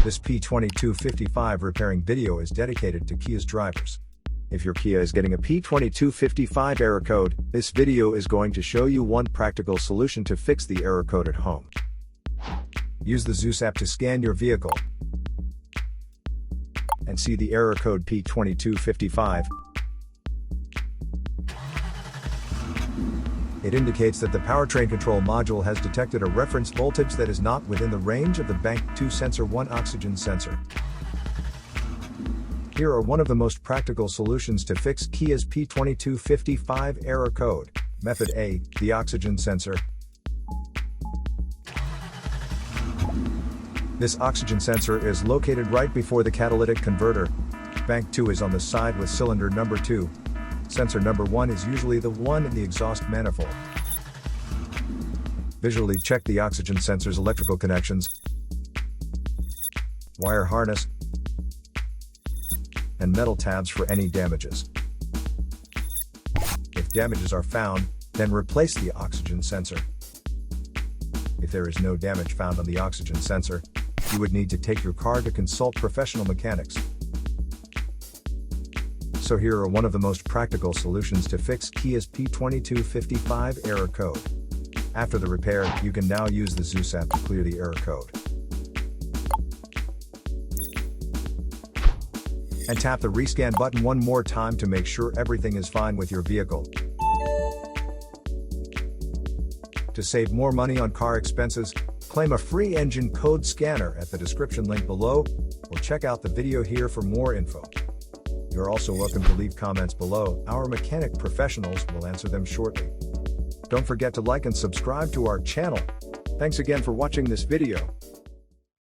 This P2255 repairing video is dedicated to Kia's drivers. If your Kia is getting a P2255 error code, this video is going to show you one practical solution to fix the error code at home. Use the Zeus app to scan your vehicle and see the error code P2255. It indicates that the powertrain control module has detected a reference voltage that is not within the range of the Bank 2 sensor 1 oxygen sensor. Here are one of the most practical solutions to fix Kia's P2255 error code. Method A, the oxygen sensor. This oxygen sensor is located right before the catalytic converter. Bank 2 is on the side with cylinder number 2. Sensor number 1 is usually the one in the exhaust manifold. Visually check the oxygen sensor's electrical connections, wire harness, and metal tabs for any damages. If damages are found, then replace the oxygen sensor. If there is no damage found on the oxygen sensor, you would need to take your car to consult professional mechanics. So here are one of the most practical solutions to fix Kia's P2255 error code. After the repair, you can now use the Zeus app to clear the error code. And tap the rescan button one more time to make sure everything is fine with your vehicle. To save more money on car expenses, claim a free engine code scanner at the description link below, or check out the video here for more info. You're also welcome to leave comments below. Our mechanic professionals will answer them shortly. Don't forget to like and subscribe to our channel. Thanks again for watching this video.